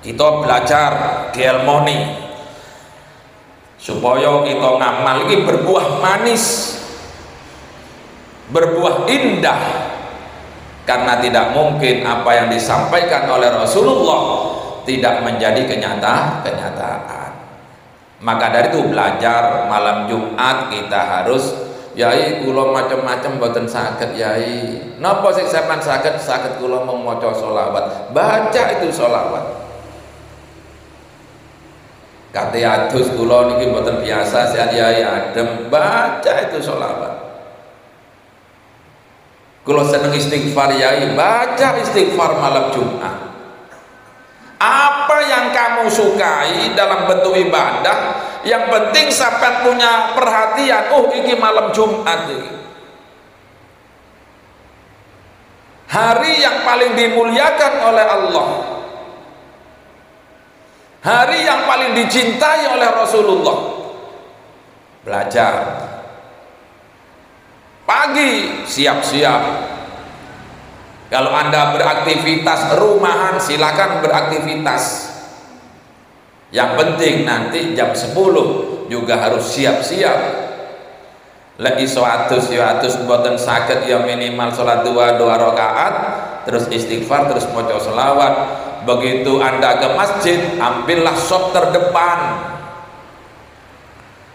kita belajar dielmoni supaya kita ngamal ini berbuah manis, berbuah indah, karena tidak mungkin apa yang disampaikan oleh Rasulullah tidak menjadi kenyataan. Maka dari itu belajar malam Jumat kita harus, yai kula macam-macam boten saged yai. Napa sing sampean saged kula mau maca selawat. Baca itu selawat. Kate adus kula niki boten biasa sehat yai adem, baca itu selawat. Kula seneng istighfar yai, baca istighfar malam Jumat. Apa yang kamu sukai dalam bentuk ibadah, yang penting sampai punya perhatian, oh ini malam Jumat ini, hari yang paling dimuliakan oleh Allah, hari yang paling dicintai oleh Rasulullah. Belajar pagi, siap-siap Kalau Anda beraktivitas rumahan, silakan beraktivitas. Yang penting nanti jam 10 juga harus siap-siap. Lek iso atus mboten saged ya minimal salat 2 rakaat, terus istighfar, terus maca selawat. Begitu Anda ke masjid, ambillah sop terdepan.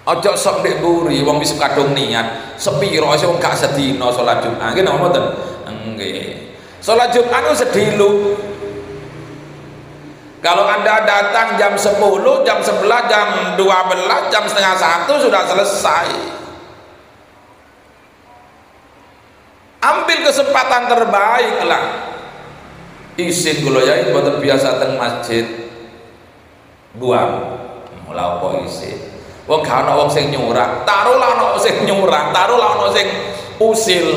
Ojo sok ndek buri, wong wis kadung niat. Sepiro sing gak sedina salat Jumat, nggih napa mboten? Nggih. Sholat Jumat itu sedilu. Kalau Anda datang jam 10, jam 11, jam 12, jam setengah 1 sudah selesai. Ambil kesempatan terbaik lah. Isin kula ya mboten biasa teng masjid. Buang. Mula apa isin? Wong gak ana wong sing nyurak. Taruhlah ana sing nyurak, taruhlah ana sing usil.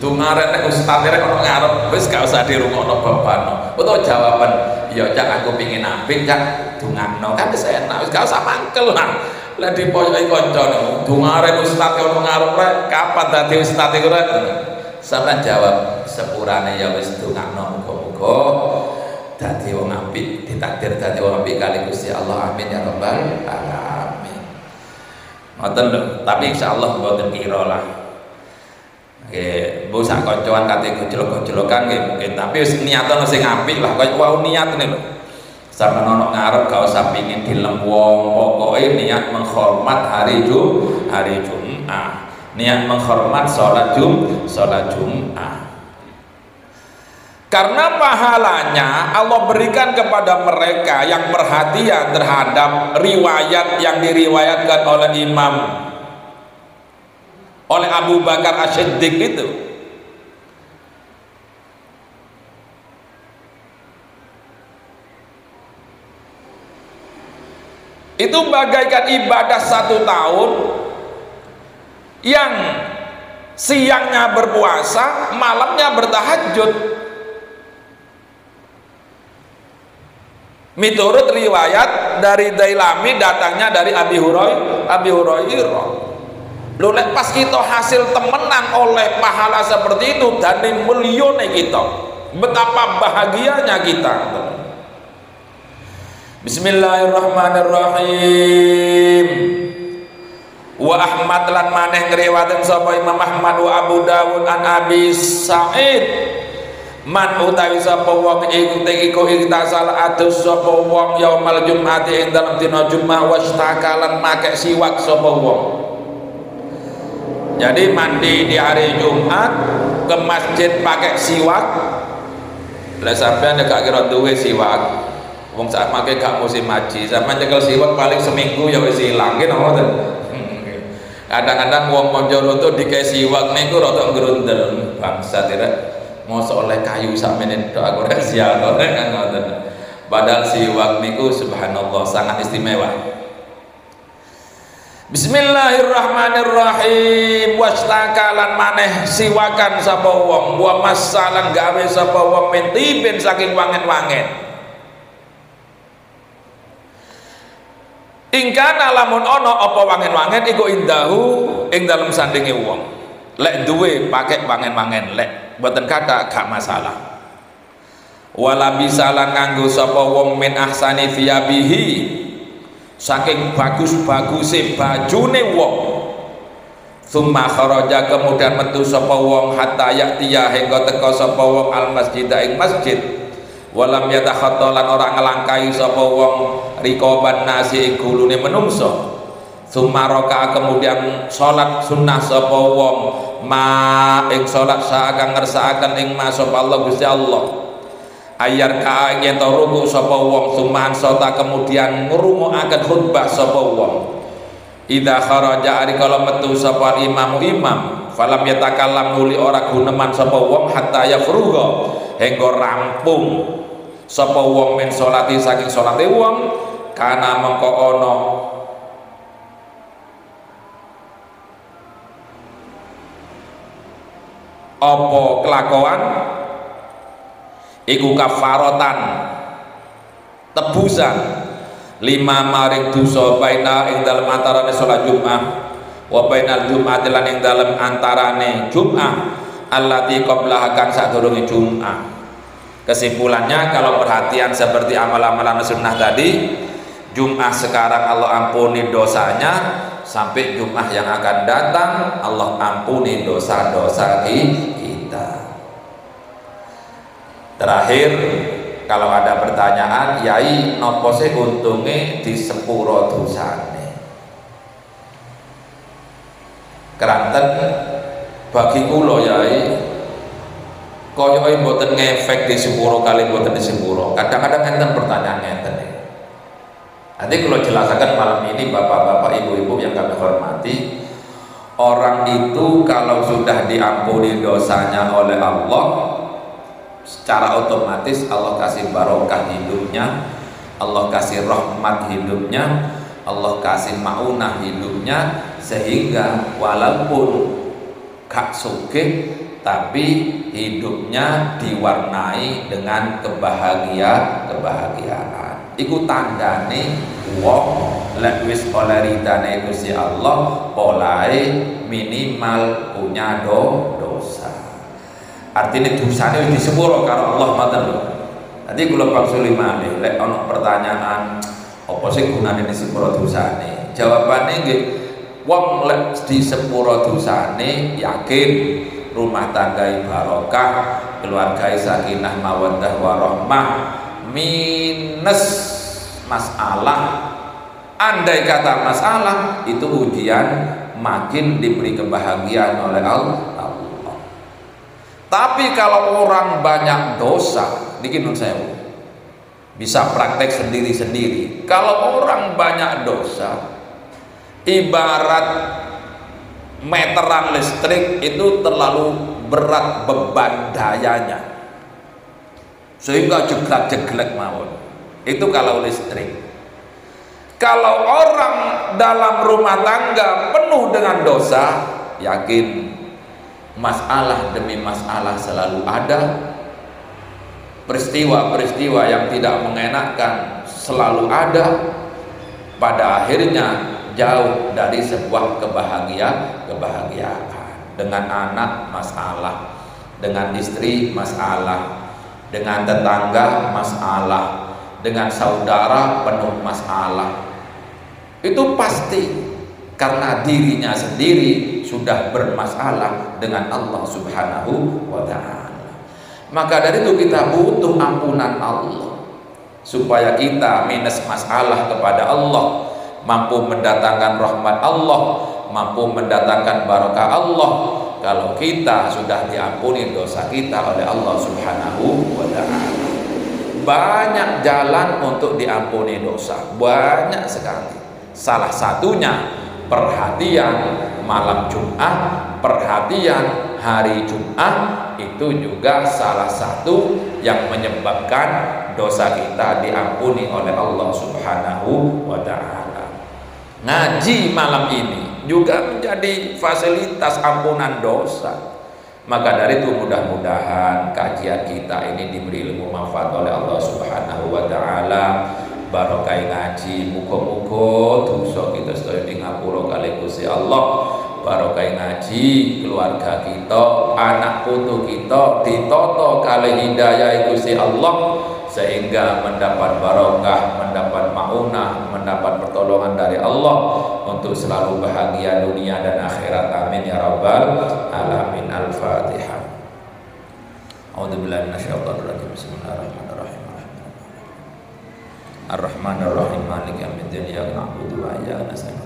Dungaren nek ustaz rek ono ngarep wis gak usah dirungokno babano. Utawa jawaban, ya Cak aku pengin apik Cak, dungakno kan wis enak, wis gak usah mangkel lah. Lah dipoyoki kancane, dungaren ustaz ono ngarep rek, kapan dadi ustaz iku rek? Sampeyan jawab, sepurane ya wis dungakno muga-muga dadi wong apik, ditakdir dadi wong apik kali Gusti Allah. Amin ya rabbal alamin. Ngoten lho, tapi insyaallah mboten kira lah. Nggih, mbok sak kancoan kate gojlok-gojlokan nggih mungkin, tapi wis niatno sing apik lah, kaya wau niatne lho. Sampeyan ono ngarep gak usah pengin dilem wong, pokoke niat menghormat hari Jumat. Niat menghormat salat Jumat. Karena pahalanya Allah berikan kepada mereka yang perhatian terhadap riwayat yang diriwayatkan oleh oleh Abu Bakar As-Siddiq itu. Itu bagaikan ibadah 1 tahun yang siangnya berpuasa, malamnya bertahajud. Miturut riwayat dari Dailami, datangnya dari Abi Hurairah. Lho lek pas kita hasil temenan oleh pahala seperti itu, dan mulyone kita, betapa bahagianya kita. Bismillahirrahmanirrahim. Wa Ahmad lan maneh ngriwayaten sapa Imam Ahmad wa Abu Dawud an Abi Sa'id man utawi sapa wong iku iktasal atus sapa wong yaumal jum'ati ing dalem dina Jumat wastakalan make siwak sapa wong. Jadi mandi di hari Jumat ke masjid pakai siwak. Lah sampean gak kira duwe siwak. Wong sak make gak musim haji, sampean nyekel siwak paling seminggu ya wis ilang nggih napa mboten. Kadang-kadang wong Monjoloto dikei siwak niku rada grundel bangsa tidak mosok oleh kayu sakmene tok aku rek sial kan ngoten. Padahal siwak niku subhanallah sangat istimewa. Bismillahirrahmanirrahim. Wastakalan maneh siwakan sapa wong, wa masalan gawe sapa wong mentibin saking wangen-wangen. Ingkana lamun ono apa wangen-wangen iku indahu ing dalem sandinge wong. Lek duwe pakai wangen-wangen, lek mboten kata gak masalah. Wala bisalan nganggo sapa wong min ahsani thiyabihi, saking bagus-baguse bajune wong. Summa kharaja kemudian metu sapa wong hatta ya'tiya hingga teka sapa wong al masjid ing masjid. Walam yatakhattalan orang ngelangkai sapa wong rikoban nasi gulune menungso. Summa raka kemudian salat sunnah sapa wong ma ing salat saakang ngersakaken ing ma sapa Allah Gusti Allah. Ayar ka yen to ruku sapa wong summan sota kemudian ngrungokaken khutbah sapa wong. Idza kharaja ari kala metu sapa imam falam yatakallam muli ora guneman sapa wong hatta yafruga hingga rampung sapa wong min salati saking salate wong kana mengko ana apa kelakuan iku kafaratan tebusan lima maring dosa baina ing dalem antarane salat Jumat wa bainal Jumat lan ing dalem antarane Jumat allati qablaha kang sadurunge Jum'ah. Kesimpulannya, kalau perhatian seperti amal-amalan sunnah tadi, Jum'ah sekarang Allah ampuni dosanya, sampai Jum'ah yang akan datang Allah ampuni dosa-dosa kita. Terakhir, kalau ada pertanyaan, yai nopo sih untunge di sepuro dosane? Keranten bagi kula yai, koyoke mboten ngefek di sepuro kali mboten di sepuro. Kadang-kadang enten pertanyaan ngeten. Nanti kalau jelaskan malam ini bapak-bapak, ibu-ibu yang kami hormati, orang itu kalau sudah diampuni dosanya oleh Allah, secara otomatis Allah kasih barokah hidupnya, Allah kasih rahmat hidupnya, Allah kasih maunah hidupnya, sehingga walaupun gak sugih tapi hidupnya diwarnai dengan kebahagiaan. Iku tandane wong lek wis oleh ridane Gusti Allah polahe minimal punya dosa. Artinya dosane wis disepuro karo Allah ngoten lho. Nanti kula pangsuli malih lek ana pertanyaan apa sih gunane disepuro dosane? Jawabane nggih, wong lek disepuro dosane yakin rumah tanggai barokah, keluargai sakinah mawaddah warahmah, minus masalah. Andai kata masalah itu ujian, makin diberi kebahagiaan oleh Allah. Tapi kalau orang banyak dosa, bikin saya bisa praktek sendiri-sendiri. Kalau orang banyak dosa, ibarat meteran listrik itu terlalu berat beban dayanya, sehingga jeglak-jeglek mawon. Itu kalau listrik. Kalau orang dalam rumah tangga penuh dengan dosa, yakin masalah demi masalah selalu ada, peristiwa-peristiwa yang tidak mengenakan selalu ada, pada akhirnya jauh dari sebuah kebahagiaan. Dengan anak masalah, dengan istri masalah, dengan tetangga masalah, dengan saudara penuh masalah. Itu pasti karena dirinya sendiri sudah bermasalah dengan Allah Subhanahu wa ta'ala. Maka dari itu kita butuh ampunan Allah supaya kita minus masalah kepada Allah, mampu mendatangkan rahmat Allah, mampu mendatangkan barakah Allah kalau kita sudah diampuni dosa kita oleh Allah Subhanahu wa ta'ala. Banyak jalan untuk diampuni dosa, banyak sekali. Salah satunya perhatian malam Jumat, perhatian hari Jumat, itu juga salah satu yang menyebabkan dosa kita diampuni oleh Allah Subhanahu wa ta'ala. Ngaji malam ini juga menjadi fasilitas ampunan dosa. Maka dari itu mudah-mudahan kajian kita ini diberi ilmu manfaat oleh Allah Subhanahu wa ta'ala. Barokai ngaji, muga-muga dosa kita sedaya di ngapura kali Gusti Allah. Barokai ngaji, keluarga kita, anak putu kita ditata kali hidayah Gusti Allah, sehingga mendapat barokah, mendapat maunah, mendapat pertolongan dari Allah untuk selalu bahagia dunia dan akhirat. Amin ya rabbal alamin. Al-Fatihah. A'udzubillahi minasyaitonir rajim. Bismillahirrahmanirrahim. Ar-Rahmanir-Rahim. Maliki yaumiddin. Iyyaka na'budu wa iyyaka nasta'in.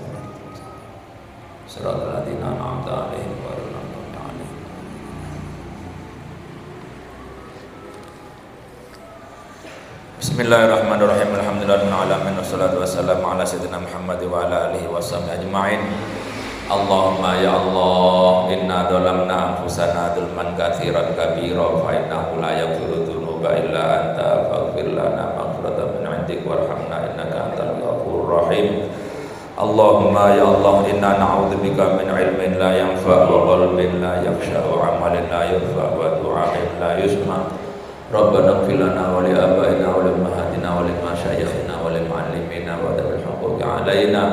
Shiratal ladzina an'amta 'alaihim ghairil maghdubi 'alaihim. Bismillahirrahmanirrahim. Alhamdulillahirabbil alamin wassalatu wassalamu ala sayyidina Muhammad wa ala alihi washabihi ajmain. Allahumma ya Allah, inna dhalamna anfusana dzulman katsiran kabira fa innahu la yaghfiru dzunuba illa anta faghfir lana maghfiratan min 'indik warhamna innaka antal ghafurur rahim. Allahumma ya Allah, inna na'udzubika min ilmin la yanfa' wa qalbin la yakhsha wa 'amalin la yurfa' wa du'a'in la yusma'. Rabbana ighfir lana wa li abaina wa li ummahatina wa li masyayikhina wa li mu'allimina wa dhawil huquqi 'alaina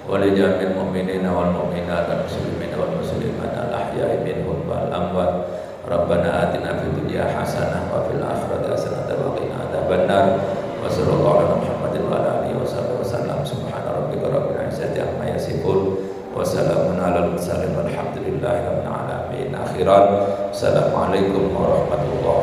wa li jami'il mu'minina wal mu'minat wal muslimina wal muslimat al ahya'i minhum wal amwat. Rabbana atina fid dunya hasanah wa fil akhirati hasanah wa qina adzabannar. Wa sallallahu ala Muhammadin wa ala alihi wasallam. Subhana rabbika rabbil izzati amma yasifun wa salamun alal mursalin walhamdulillahi rabbil alamin. Akhiran, assalamualaikum warahmatullahi